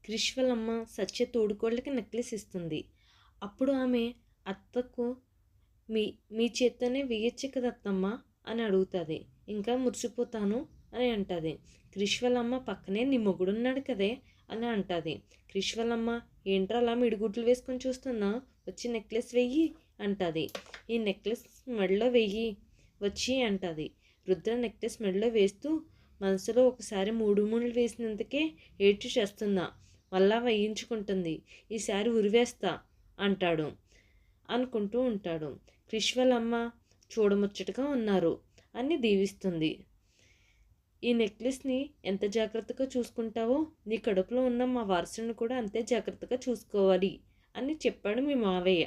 క్రిష్ వాళ్ళమ్మ సత్య తోడుకోళ్ళకి నెక్లెస్ ఇస్తుంది. అప్పుడు ఆమె అత్తకు మీ మీ చేత్తోనే వేయచ్చు కదా అత్తమ్మ అని అడుగుతుంది. ఇంకా మురిసిపోతాను అని అంటుంది. క్రిష్ వాళ్ళమ్మ పక్కనే నీ మొగుడున్నాడు కదే అని అంటుంది. క్రిష్ వాళ్ళమ్మ ఏంట్రా అలా మిడిగుడ్లు వేసుకొని చూస్తున్నా, వచ్చి నెక్లెస్ వెయ్యి అంటుంది. ఈ నెక్లెస్ మెడలో వెయ్యి వచ్చి అంటుంది. రుద్ర నెక్లెస్ మెడలో వేస్తూ మనసులో ఒకసారి మూడు ముళ్ళు వేసినందుకే ఏడ్చి చేస్తున్నా, మళ్ళా వేయించుకుంటుంది. ఈసారి ఉరివేస్తా అంటాడు అనుకుంటూ ఉంటాడు. క్రిష్ వాళ్ళమ్మ చూడముచ్చటగా ఉన్నారు అని దీవిస్తుంది. ఈ నెక్లెస్ని ఎంత జాగ్రత్తగా చూసుకుంటావో నీ కడుపులో ఉన్న మా వారసుని కూడా అంతే జాగ్రత్తగా చూసుకోవాలి అని చెప్పాడు మీ మావయ్య.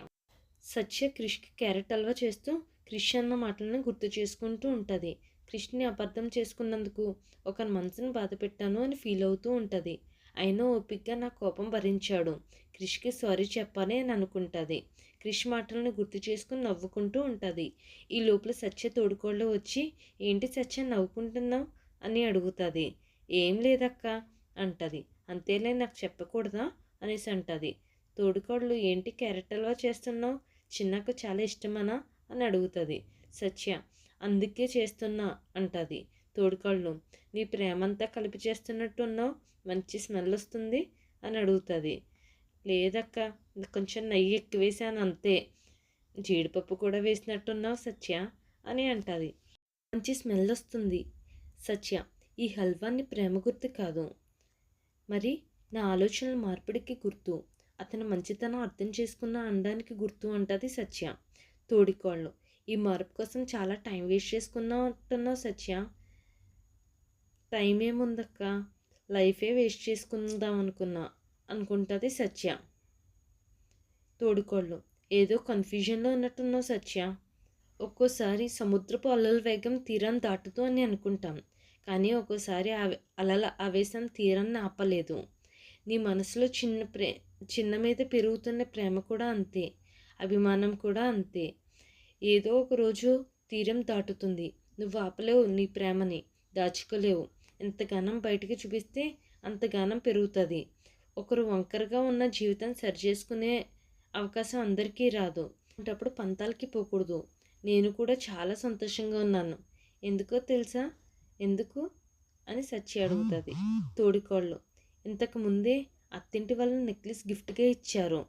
సత్య క్రిష్కి క్యారెట్ హల్వా చేస్తూ క్రిష్ అన్న మాటలను గుర్తు చేసుకుంటూ ఉంటుంది. క్రిష్ని అబద్ధం చేసుకున్నందుకు ఒకరి మనసును బాధ పెట్టాను అని ఫీల్ అవుతూ ఉంటుంది. అయినా ఓపికగా నా కోపం భరించాడు, క్రిష్కి సారీ చెప్పాలి అని అనుకుంటుంది. క్రిష్ మాటలను గుర్తు చేసుకుని నవ్వుకుంటూ ఉంటుంది. ఈ లోపల సత్య తోడుకోళ్ళు వచ్చి ఏంటి సత్య నవ్వుకుంటున్నావు అని అడుగుతుంది. ఏం లేదక్క అంటుంది. అంతేలే నాకు చెప్పకూడదా అనేసి అంటుంది. తోడుకోళ్ళు ఏంటి క్యారెట్ హల్వా చేస్తున్నావు, చిన్నకు చాలా ఇష్టమనా అని అడుగుతుంది. సత్య అందుకే చేస్తున్నా అంటుంది. తోడుకోళ్ళు నీ ప్రేమంతా కలిపి చేస్తున్నట్టున్నావు, మంచి స్మెల్ వస్తుంది అని అడుగుతుంది. లేదక్క కొంచెం నెయ్యి ఎక్కువ వేసాను అంతే, జీడిపప్పు కూడా వేసినట్టున్నావు సత్య అని అంటుంది. మంచి స్మెల్ వస్తుంది సత్య, ఈ హల్వాని ప్రేమ గుర్తు కాదు, మరి నా ఆలోచనల మార్పిడికి గుర్తు, అతను మంచితనం అర్థం చేసుకున్న అనడానికి గుర్తు అంటుంది సత్య. తోడికోళ్ళు ఈ మార్పు కోసం చాలా టైం వేస్ట్ చేసుకున్నట్టున్నావు సత్య. టైం ఏముందక్క, లైఫే వేస్ట్ చేసుకుందాం అనుకుంటుంది సత్య. తోడుకోళ్ళు ఏదో కన్ఫ్యూజన్లో ఉన్నట్టున్నావు సత్య. ఒక్కోసారి సముద్రపు అలల వేగం తీరాన్ని దాటుతూ అని అనుకుంటాం, కానీ ఒక్కోసారి అలల ఆవేశం తీరాన్ని ఆపలేదు. నీ మనసులో చిన్న మీద పెరుగుతున్న ప్రేమ కూడా అంతే, అభిమానం కూడా అంతే. ఏదో ఒక రోజు తీరం దాటుతుంది. నువ్వు ఆపలేవు, నీ ప్రేమని దాచుకోలేవు. ఎంతగానం బయటికి చూపిస్తే అంతగానం పెరుగుతుంది. ఒకరు వంకరగా ఉన్న జీవితం సరిచేసుకునే అవకాశం అందరికీ రాదు. అప్పుడు పంతాలకి పోకూడదు. నేను కూడా చాలా సంతోషంగా ఉన్నాను. ఎందుకో తెలుసా? ఎందుకు అని సచ్చి అడుగుతుంది. తోడికోళ్ళు ఇంతకు ముందే అత్తింటి వాళ్ళ నెక్లెస్ గిఫ్ట్గా ఇచ్చారు.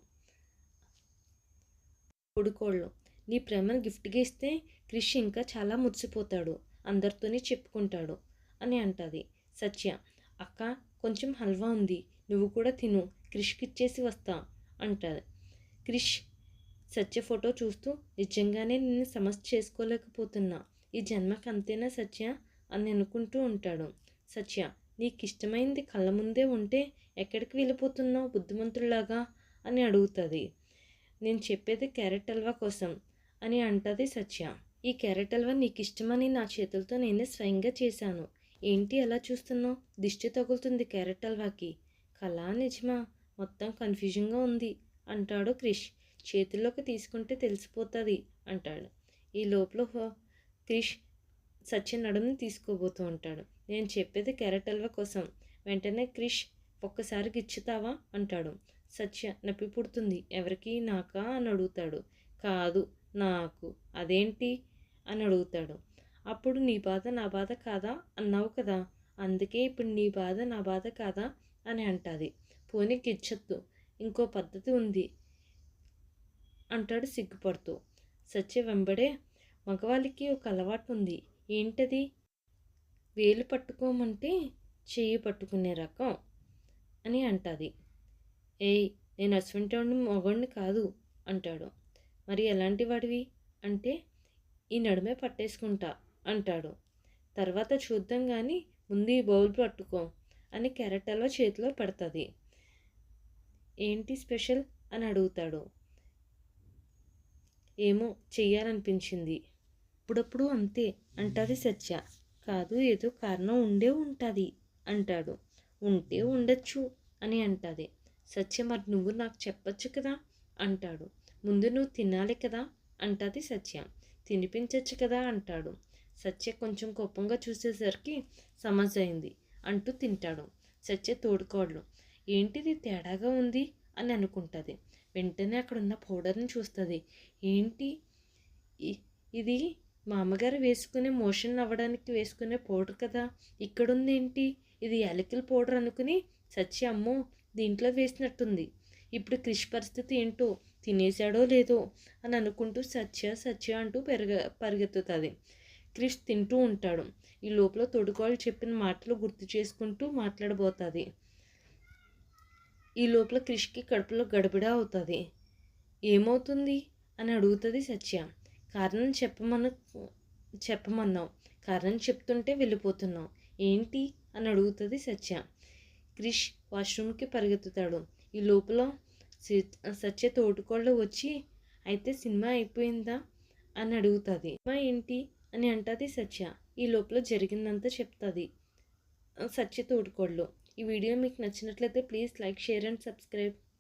తోడికోళ్ళు నీ ప్రేమను గిఫ్ట్గా ఇస్తే క్రిష్ ఇంకా చాలా మురిసిపోతాడు, అందరితోనే చెప్పుకుంటాడు అని అంటుంది. సత్య అక్క కొంచెం హల్వా ఉంది, నువ్వు కూడా తిను, క్రిష్కి ఇచ్చేసి వస్తా అంటుంది. క్రిష్ సత్య ఫోటో చూస్తూ నిజంగానే నిన్ను సమస్య చేసుకోలేకపోతున్నా, ఈ జన్మకి అంతేనా సత్య అని అనుకుంటూ ఉంటాడు. సత్య నీకు ఇష్టమైంది కళ్ళ ముందే ఉంటే ఎక్కడికి వెళ్ళిపోతున్నావు బుద్ధిమంతుల్లాగా అని అడుగుతుంది. నేను చెప్పేది క్యారెట్ హల్వా కోసం అని అంటుంది సత్య. ఈ క్యారెట్ హల్వా నీకు ఇష్టమని నా చేతులతో నేనే స్వయంగా చేశాను. ఏంటి అలా చూస్తున్నావు, దిష్టి తగులుతుంది క్యారెట్ హల్వాకి. కళా నిజమా, మొత్తం కన్ఫ్యూజన్గా ఉంది అంటాడు క్రిష్. చేతుల్లోకి తీసుకుంటే తెలిసిపోతుంది అంటాడు. ఈ లోపల క్రిష్ సత్య నడుముని తీసుకోబోతూ ఉంటాడు. నేను చెప్పేది క్యారెట్ హల్వా కోసం. వెంటనే క్రిష్ ఒక్కసారి గిచ్చుతావా అంటాడు. సత్య నొప్పి పుడుతుంది. ఎవరికి, నాకా అని అడుగుతాడు. కాదు నాకు. అదేంటి అని అడుగుతాడు. అప్పుడు నీ బాధ నా బాధ కాదా అన్నావు కదా, అందుకే ఇప్పుడు నీ బాధ నా బాధ కాదా అని అంటుంది. పోనీ గిచ్చొద్దు, ఇంకో పద్ధతి ఉంది అంటాడు సిగ్గుపడుతూ. సత్య వెంబడే మగవాళ్ళకి ఒక అలవాటు ఉంది. ఏంటది? వేలు పట్టుకోమంటే చెయ్యి పట్టుకునే రకం అని అంటుంది. ఏయ్ నేను అటువంటి మగవాడిని కాదు అంటాడు. మరి ఎలాంటి వాడివి అంటే ఈ నడుమే పట్టేసుకుంటా అంటాడు. తర్వాత చూద్దాం కానీ ముందు ఈ బౌల్ పట్టుకో అని క్యారెట్ హల్వా చేతిలో పెడుతుంది. ఏంటి స్పెషల్ అని అడుగుతాడు. ఏమో చెయ్యాలనిపించింది. అప్పుడప్పుడు అంతే అంటుంది సత్య. కాదు ఏదో కారణం ఉండే ఉంటుంది అంటాడు. ఉంటే ఉండొచ్చు అని అంటుంది. సత్య మరి నువ్వు నాకు చెప్పచ్చు కదా అంటాడు. ముందు నువ్వు తినాలి కదా అంటుంది సత్య. తినిపించచ్చు కదా అంటాడు. సత్య కొంచెం కోపంగా చూసేసరికి సమస్య అయింది అంటూ తింటాడు. సత్య తోడుకోళ్ళు ఏంటిది తేడాగా ఉంది అని అనుకుంటుంది. వెంటనే అక్కడున్న పౌడర్ని చూస్తుంది. ఏంటి ఇది మా అమ్మగారు వేసుకునే మోషన్ అవ్వడానికి వేసుకునే పౌడర్ కదా, ఇక్కడుంది ఏంటి, ఇది యాలకుల పౌడర్ అనుకుని సత్య అమ్మో దీంట్లో వేసినట్టుంది, ఇప్పుడు క్రిష్ పరిస్థితి ఏంటో, తినేసాడో లేదో అని అనుకుంటూ సత్య సత్య అంటూ పరిగెత్తుతుంది. క్రిష్ తింటూ ఉంటాడు. ఈ లోపల తోడుకోళ్ళు చెప్పిన మాటలు గుర్తు చేసుకుంటూ మాట్లాడబోతుంది. ఈ లోపల క్రిష్కి కడుపులో గడబిడా అవుతుంది. ఏమవుతుంది అని అడుగుతుంది సత్య. కారణం చెప్పమన్నావు, కారణం చెప్తుంటే వెళ్ళిపోతున్నావు ఏంటి అని అడుగుతుంది సత్య. క్రిష్ వాష్రూమ్కి పరిగెత్తుతాడు. ఈ లోపల సత్య తోటికోళ్ళు వచ్చి అయితే సినిమా అయిపోయిందా అని అడుగుతుంది. సినిమా ఏంటి అని అంటుంది సత్య. ఈ లోపల జరిగిందంతా చెప్తుంది సత్య తోటికోళ్ళు. ఈ వీడియో మీకు నచ్చినట్లయితే please like, share and subscribe.